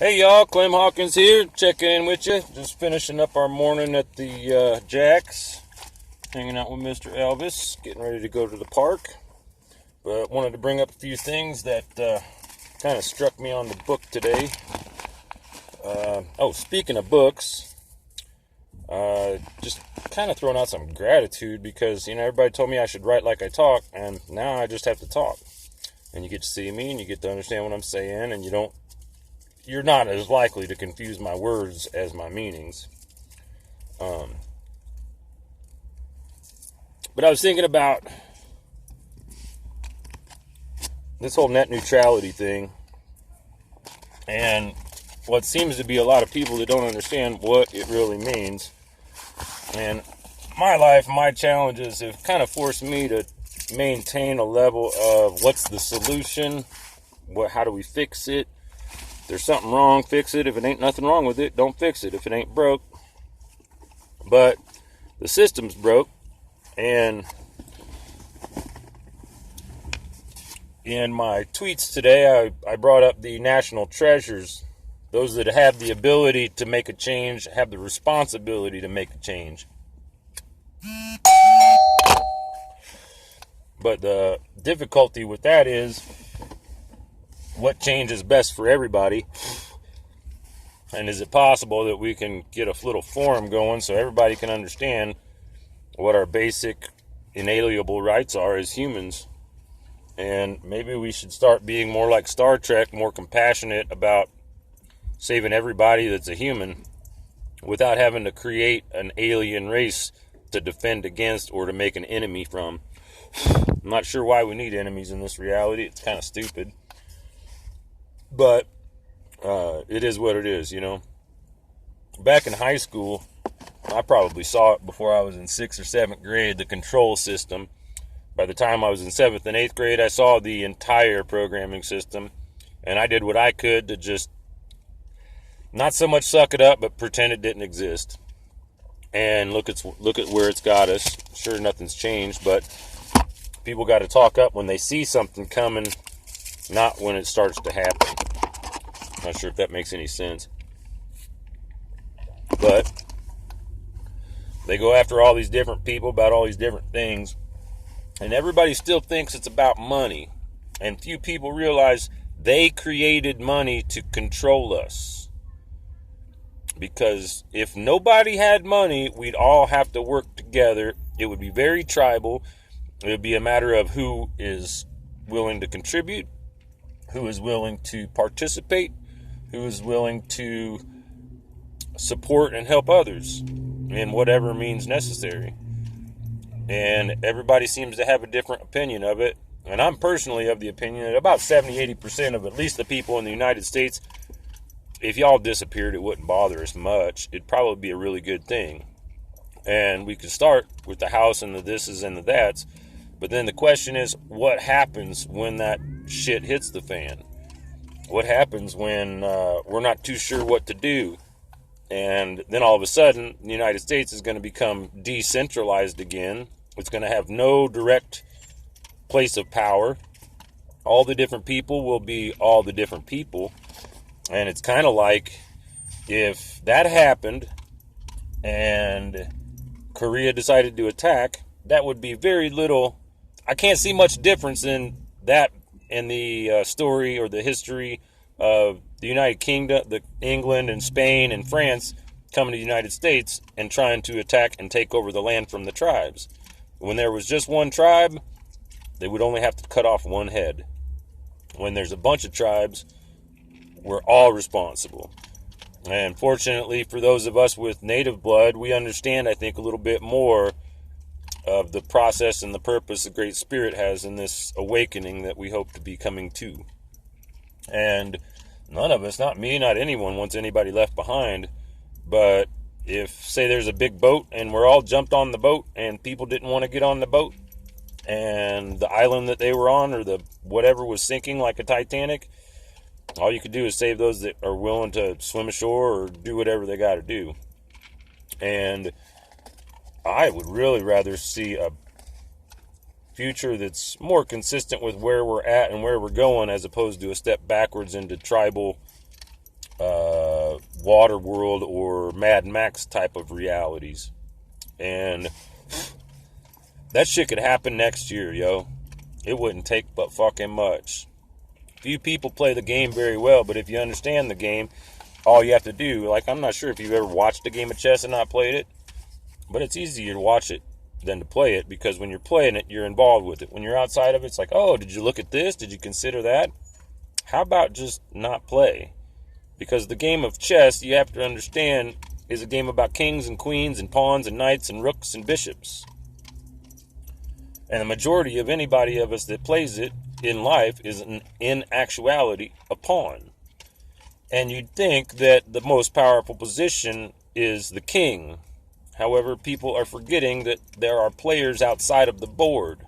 Hey y'all, Clem Hawkins here, checking in with you. Just finishing up our morning at the Jacks, hanging out with Mr. Elvis, getting ready to go to the park. But wanted to bring up a few things that kind of struck me on the book today. Speaking of books, just kind of throwing out some gratitude because, everybody told me I should write like I talk, and now I just have to talk. And you get to see me, and you get to understand what I'm saying, and you're not as likely to confuse my words as my meanings. But I was thinking about this whole net neutrality thing, and what seems to be a lot of people that don't understand what it really means. And my life, my challenges have kind of forced me to maintain a level of what's the solution, how do we fix it. If there's something wrong, fix it. If it ain't nothing wrong with it, don't fix it. If it ain't broke. But the system's broke. And in my tweets today, I brought up the national treasures. Those that have the ability to make a change, have the responsibility to make a change. But the difficulty with that is, what change is best for everybody? And is it possible that we can get a little forum going so everybody can understand what our basic inalienable rights are as humans? And maybe we should start being more like Star Trek, more compassionate about saving everybody that's a human without having to create an alien race to defend against or to make an enemy from. I'm not sure why we need enemies in this reality. It's kind of stupid. But it is what it is, Back in high school, I probably saw it before I was in 6th or 7th grade, the control system. By the time I was in 7th and 8th grade, I saw the entire programming system. And I did what I could to just not so much suck it up, but pretend it didn't exist. And look at where it's got us. Sure, nothing's changed, but people got to talk up when they see something coming, not when it starts to happen. Not sure if that makes any sense. But they go after all these different people about all these different things. And everybody still thinks it's about money. And few people realize they created money to control us. Because if nobody had money, we'd all have to work together. It would be very tribal. It would be a matter of who is willing to contribute, who is willing to participate, who is willing to support and help others in whatever means necessary. And everybody seems to have a different opinion of it. And I'm personally of the opinion that about 70-80% of at least the people in the United States, if y'all disappeared, it wouldn't bother us much. It'd probably be a really good thing. And we could start with the house and the thises and the that's. But then the question is, what happens when that shit hits the fan? What happens when we're not too sure what to do? And then all of a sudden, the United States is going to become decentralized again. It's going to have no direct place of power. All the different people will be all the different people. And it's kind of like if that happened and Korea decided to attack, that would be very little. I can't see much difference in that in the story or the history of the United Kingdom, England and Spain and France coming to the United States and trying to attack and take over the land from the tribes. When there was just one tribe, they would only have to cut off one head. When there's a bunch of tribes, we're all responsible. And fortunately for those of us with native blood, we understand, I think, a little bit more of the process and the purpose the Great Spirit has in this awakening that we hope to be coming to. And none of us, not me, not anyone, wants anybody left behind. But if, say, there's a big boat and we're all jumped on the boat and people didn't want to get on the boat, and the island that they were on or the whatever was sinking like a Titanic, all you could do is save those that are willing to swim ashore or do whatever they got to do. And I would really rather see a future that's more consistent with where we're at and where we're going, as opposed to a step backwards into tribal Waterworld or Mad Max type of realities. And that shit could happen next year, yo. It wouldn't take but fucking much. Few people play the game very well, but if you understand the game, all you have to do, like, I'm not sure if you've ever watched a game of chess and not played it, but it's easier to watch it than to play it, because when you're playing it, you're involved with it. When you're outside of it, it's like, oh, did you look at this? Did you consider that? How about just not play? Because the game of chess, you have to understand, is a game about kings and queens and pawns and knights and rooks and bishops. And the majority of anybody of us that plays it in life is, in actuality, a pawn. And you'd think that the most powerful position is the king. However, people are forgetting that there are players outside of the board.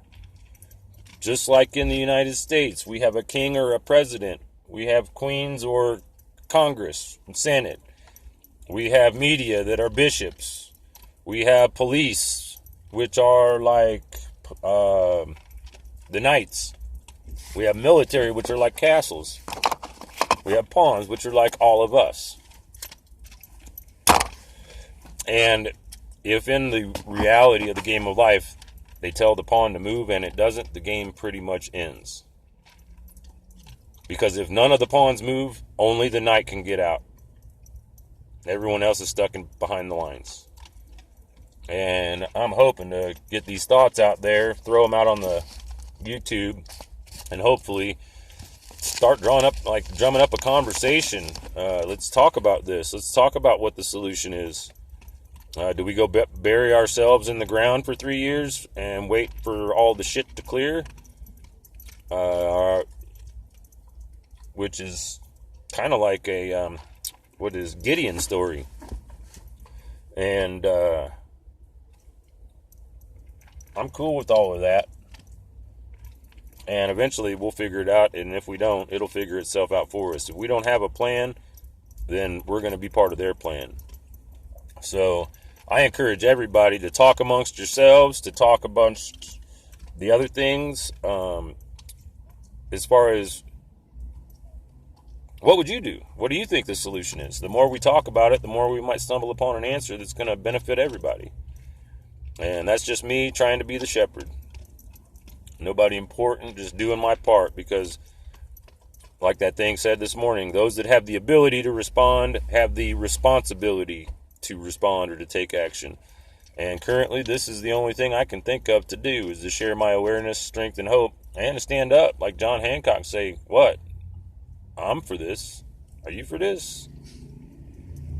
Just like in the United States, we have a king or a president. We have queens or Congress and Senate. We have media that are bishops. We have police, which are like the knights. We have military, which are like castles. We have pawns, which are like all of us. And if in the reality of the game of life, they tell the pawn to move and it doesn't, the game pretty much ends. Because if none of the pawns move, only the knight can get out. Everyone else is stuck behind the lines. And I'm hoping to get these thoughts out there, throw them out on the YouTube, and hopefully start drumming up a conversation. Let's talk about this. Let's talk about what the solution is. Do we go bury ourselves in the ground for 3 years and wait for all the shit to clear? Which is kind of like a Gideon story. And I'm cool with all of that. And eventually we'll figure it out. And if we don't, it'll figure itself out for us. If we don't have a plan, then we're going to be part of their plan. So I encourage everybody to talk amongst yourselves, to talk about the other things. As far as, what would you do? What do you think the solution is? The more we talk about it, the more we might stumble upon an answer that's going to benefit everybody. And that's just me trying to be the shepherd. Nobody important, just doing my part, because like that thing said this morning, those that have the ability to respond have the responsibility to respond or to take action. And currently, this is the only thing I can think of to do, is to share my awareness, strength, and hope, and to stand up, like John Hancock, say, what? I'm for this. Are you for this?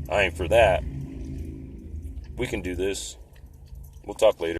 I ain't for that. We can do this. We'll talk later.